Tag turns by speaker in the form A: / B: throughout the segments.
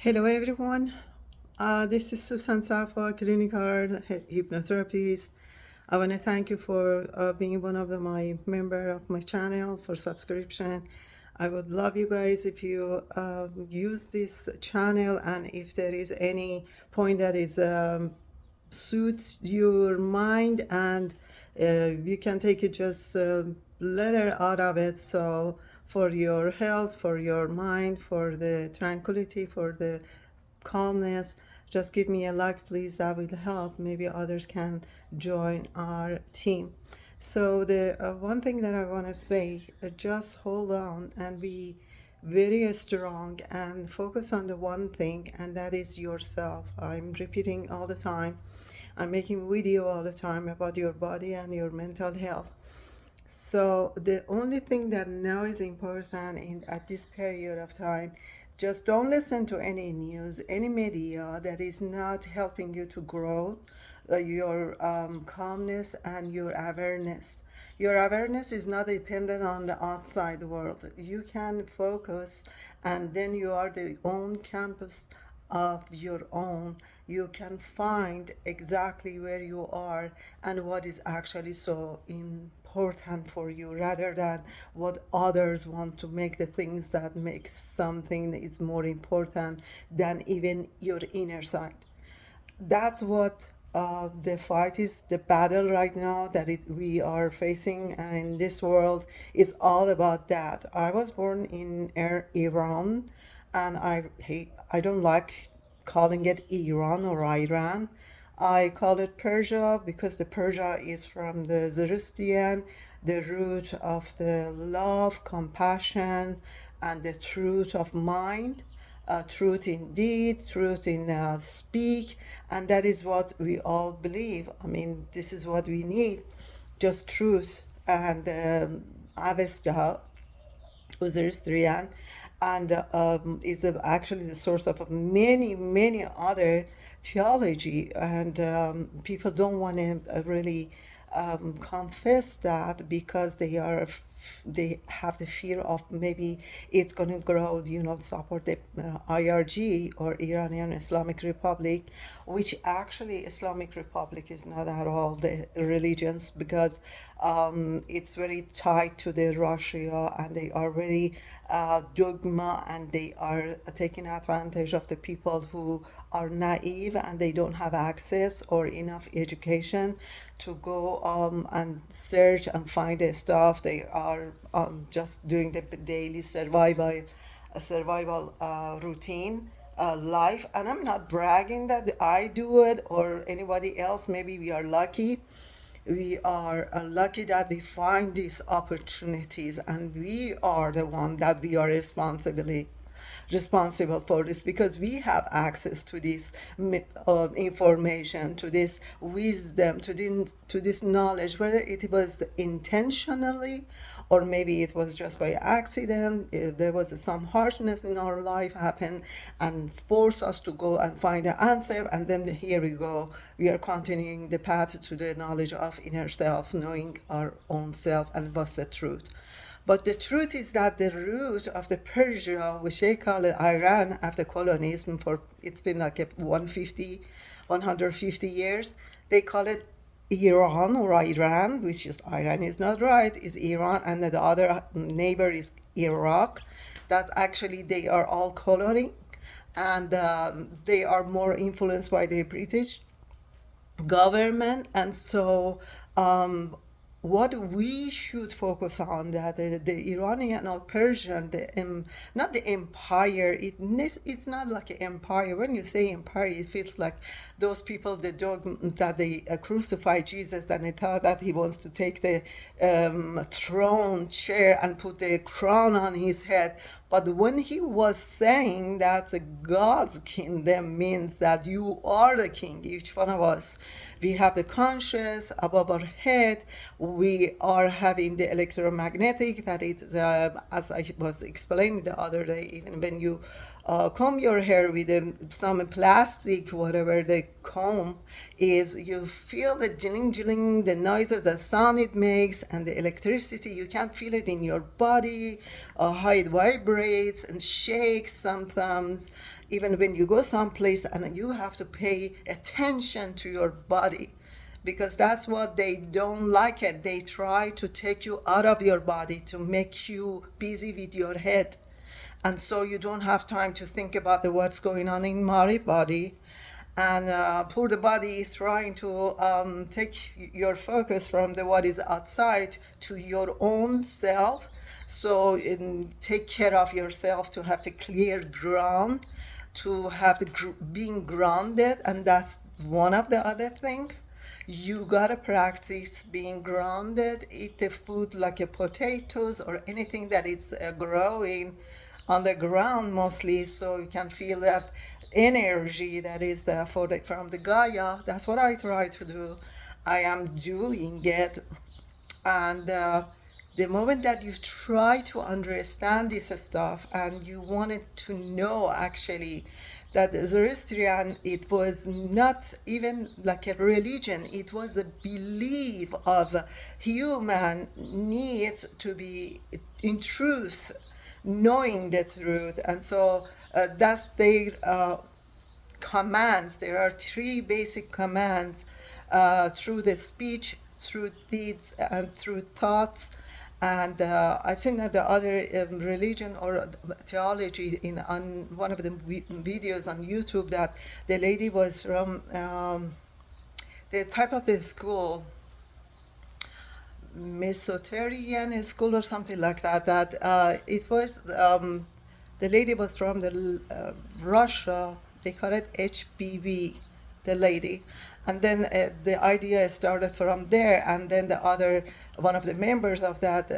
A: Hello, everyone. This is Susan Safa, clinical hypnotherapist. I want to thank you for being one of my member of my channel for subscription. I would love you guys if you use this channel, and if there is any point that is suits your mind, and you can take it just letter out of it, so for your health, for your mind, for the tranquility, for the calmness, just give me a like, please. That will help. Maybe others can join our team. So the one thing that I want to say, just hold on and be very strong and focus on the one thing, and that is yourself. I'm repeating all the time. I'm making video all the time about your body and your mental health. So the only thing that now is important at this period of time, just don't listen to any news, any media that is not helping you to grow your calmness and your awareness. Your awareness is not dependent on the outside world. You can focus, and then you are the own campus of your own. You can find exactly where you are and what is actually so important for you, rather than what others want to make the things that make something is more important than even your inner side. That's what the fight is, the battle right now that we are facing in this world is all about that. I was born in Iran, and I don't like calling it Iran or Iran. I call it Persia because the Persia is from the Zoroastrian, the root of the love, compassion, and the truth of mind, truth in deed, truth in speak, and that is what we all believe. I mean, this is what we need, just truth and Avesta, Zoroastrian, and is actually the source of many, many other theology, and people don't want to really confess that because they have the fear of maybe it's going to grow, support the IRG or Iranian Islamic Republic, which actually Islamic Republic is not at all the religions, because it's very tied to the Russia, and they are very dogma, and they are taking advantage of the people who are naive and they don't have access or enough education to go and search and find the stuff. They are just doing the daily survival routine life. And I'm not bragging that I do it or anybody else. Maybe we are lucky. We are lucky that we find these opportunities, and we are the one that we are responsible for this, because we have access to this information, to this wisdom, to this knowledge, whether it was intentionally or maybe it was just by accident. There was some harshness in our life happen and force us to go and find the answer, and then here we go. We are continuing the path to the knowledge of inner self, knowing our own self and what's the truth. But the truth is that the root of the Persia, which they call it Iran after colonialism, for it's been like 150 years, they call it Iran or Iran, which is Iran is not right, is Iran, and the other neighbor is Iraq. That actually they are all colony, and they are more influenced by the British government. And so what we should focus on, that the Iranian or Persian, not the empire, it's not like an empire. When you say empire, it feels like those people, the dog that they crucified Jesus, and they thought that he wants to take the throne chair and put the crown on his head. But when he was saying that God's kingdom means that you are the king, each one of us We have the conscious above our head. We are having the electromagnetic that is, as I was explaining the other day, even when you comb your hair with some plastic, whatever the comb is, you feel the jilling, jilling, the noises, the sound it makes, and the electricity. You can feel it in your body, how it vibrates and shakes sometimes, even when you go someplace and you have to pay attention to your body, because that's what they don't like it. They try to take you out of your body to make you busy with your head. And so you don't have time to think about what's going on in my body. And poor the body is trying to take your focus from what is outside to your own self. So take care of yourself to have the clear ground, to have the being grounded. And that's one of the other things. You gotta practice being grounded. Eat the food like a potatoes or anything that is growing on the ground mostly, so you can feel that energy that is from the Gaia. That's what I try to do. I am doing it. And the moment that you try to understand this stuff and you wanted to know actually that Zoroastrian, it was not even like a religion, it was a belief of human needs to be in truth, knowing the truth. And so that's their commands. There are three basic commands through the speech, through deeds, and through thoughts. And I've seen that the other religion or theology on one of the videos on YouTube, that the lady was from the type of the school, Mesotarian school or something like that, that it was, the lady was from the Russia. They call it HBV, the lady. And then the idea started from there. And then the other, one of the members of that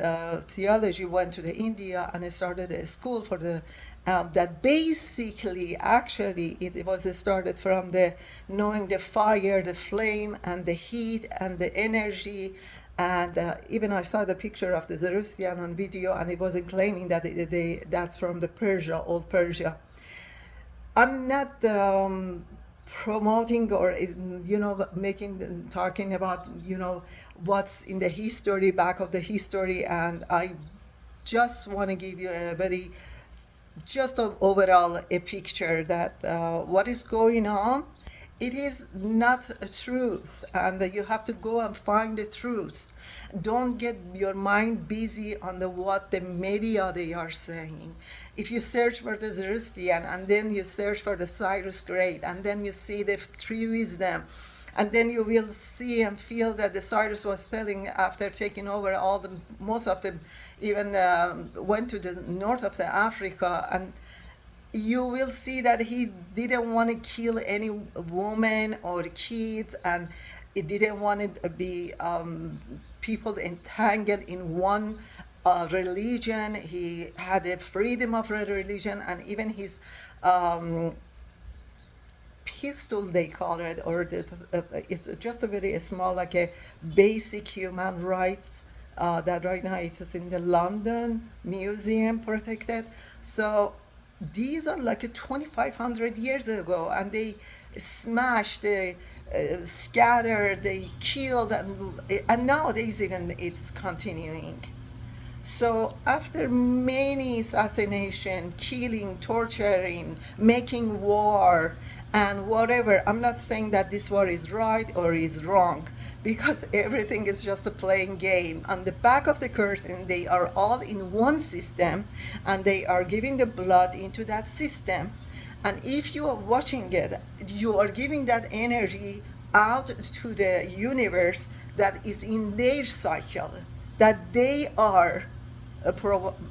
A: theology went to the India and started a school for the, that basically, actually, it was started from the knowing the fire, the flame, and the heat, and the energy. And even I saw the picture of the Zoroastrian on video, and it wasn't claiming that that's from the Persia, old Persia. I'm not promoting or talking about what's in the history, back of the history, and I just want to give you a very overall a picture that what is going on. It is not a truth, and you have to go and find the truth. Don't get your mind busy on what the media they are saying. If you search for the Zoroastrian, and then you search for the Cyrus Great, and then you see the three wisdom, and then you will see and feel that the Cyrus was telling, after taking over most of them, even went to the north of the Africa, and you will see that he didn't want to kill any woman or kids, and he didn't want to be people entangled in one religion. He had a freedom of religion, and even his pistol, they call it, or it's just a very small, like a basic human rights that right now it is in the London Museum protected. So these are like 2,500 years ago, and they smashed, they scattered, they killed, and nowadays even it's continuing. So after many assassination, killing, torturing, making war, and whatever, I'm not saying that this war is right or is wrong, because everything is just a playing game. On the back of the curtain, they are all in one system, and they are giving the blood into that system. And if you are watching it, you are giving that energy out to the universe that is in their cycle, that they are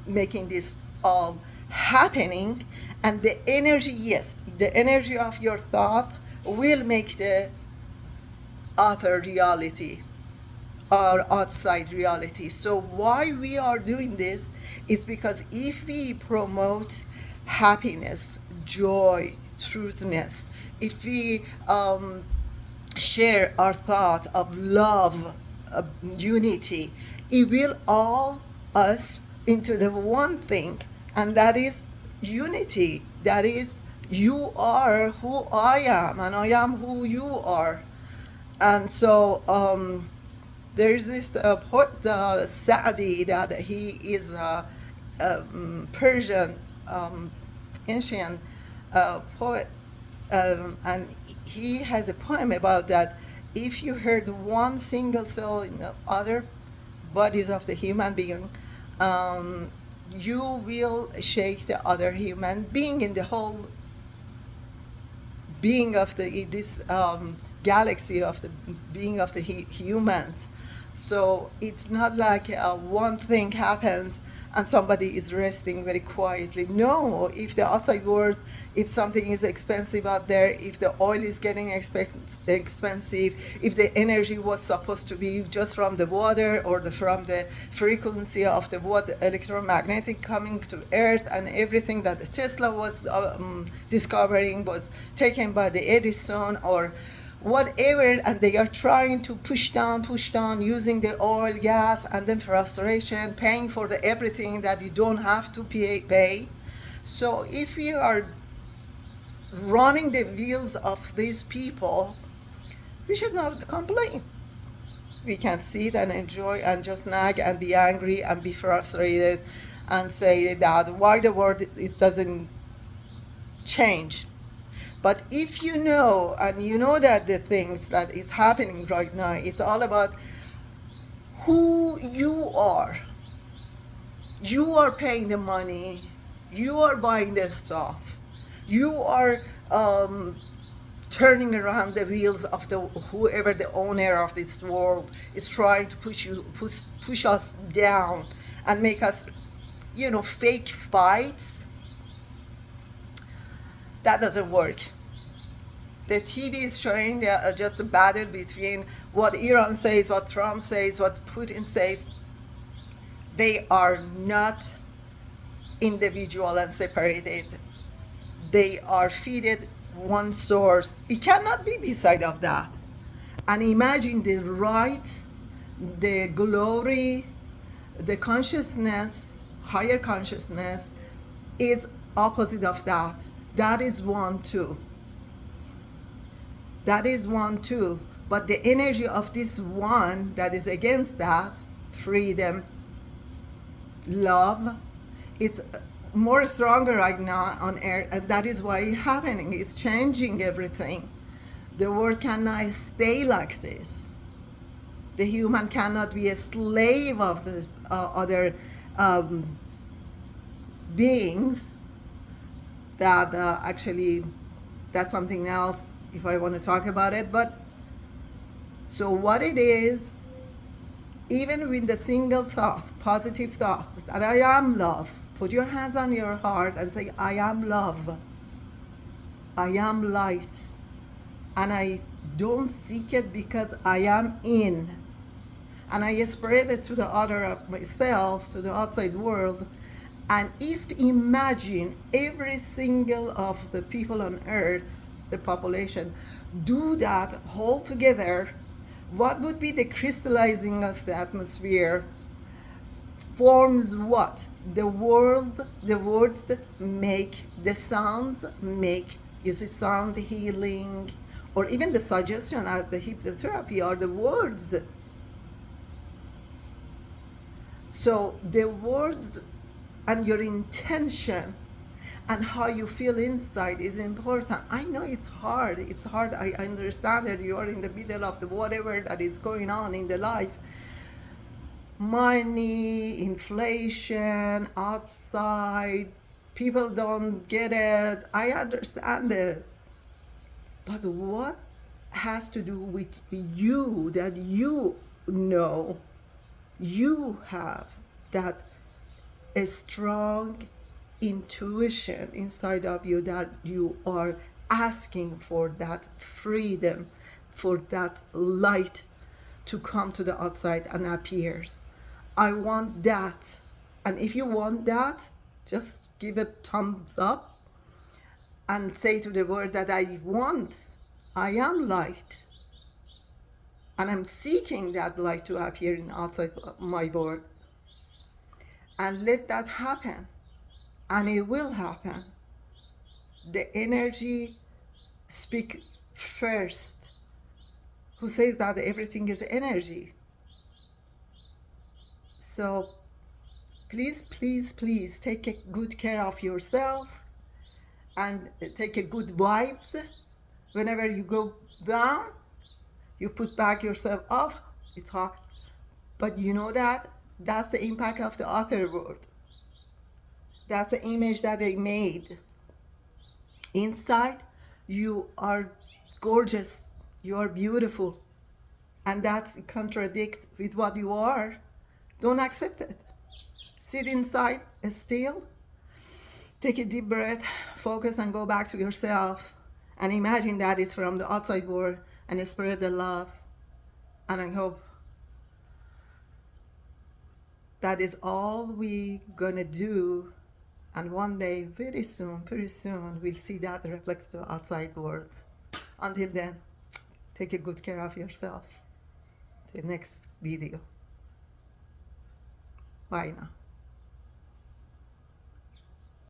A: making this all happening. And the energy, yes, the energy of your thought will make the other reality or outside reality. So why we are doing this is because if we promote happiness, joy, truthness, if we share our thought of love, of unity, it will all us into the one thing, and that is unity. That is, you are who I am, and I am who you are. And so there's this poet, Sa'di, that he is a Persian ancient poet, and he has a poem about that. If you heard one single cell in the other bodies of the human being, um, you will shake the other human being in the whole being of the this galaxy of the being of the humans. So it's not like one thing happens and somebody is resting very quietly. No, if the outside world, if something is expensive out there, if the oil is getting expensive, if the energy was supposed to be just from the water or from the frequency of the water, electromagnetic coming to Earth, and everything that the Tesla was discovering was taken by the Edison or whatever, and they are trying to push down using the oil, gas, and then frustration, paying for the everything that you don't have to pay. So if you are running the wheels of these people, we should not complain. We can sit and enjoy and just nag and be angry and be frustrated and say that why the world it doesn't change. But if you know, and you know that the things that is happening right now, it's all about who you are. You are paying the money. You are buying the stuff. You are turning around the wheels of the whoever the owner of this world is trying to push us down and make us, fake fights. That doesn't work. The TV is showing just a battle between what Iran says, what Trump says, what Putin says. They are not individual and separated. They are feeded one source. It cannot be beside of that. And imagine the right, the glory, the consciousness, higher consciousness is opposite of that. That is one too. That is one too. But the energy of this one that is against that, freedom, love, it's more stronger right now on earth, and that is why it's happening. It's changing everything. The world cannot stay like this. The human cannot be a slave of the other beings. That actually, that's something else if I want to talk about it. But so what it is, even with the single thought, positive thought, that I am love, put your hands on your heart and say, I am love. I am light. And I don't seek it because I am in. And I spread it to the other of myself, to the outside world. And if imagine every single of the people on earth, the population, do that whole together, what would be the crystallizing of the atmosphere? Forms what? The world, the words make, the sounds make, you see, sound healing, or even the suggestion at the hypnotherapy are the words. So the words and your intention and how you feel inside is important. I know it's hard. It's hard. I understand that you are in the middle of the whatever that is going on in the life. Money, inflation, outside, people don't get it. I understand it. But what has to do with you that you know you have that a strong intuition inside of you that you are asking for that freedom, for that light to come to the outside and appears. I want that. And if you want that, just give a thumbs up and say to the world that I want. I am light. And I'm seeking that light to appear in outside my world. And let that happen. And it will happen. The energy speak first. Who says that everything is energy? So please, please, please take a good care of yourself and take a good vibes. Whenever you go down, you put back yourself up. It's hard. But you know that that's the impact of the outer world. That's the image that they made. Inside, you are gorgeous. You are beautiful. And that's contradict with what you are. Don't accept it. Sit inside, still, take a deep breath, focus and go back to yourself and imagine that it's from the outside world and spread the love. And I hope that is all we gonna do. And one day, very soon, pretty soon, we'll see that reflects the outside world. Until then, take a good care of yourself. The next video. Bye now.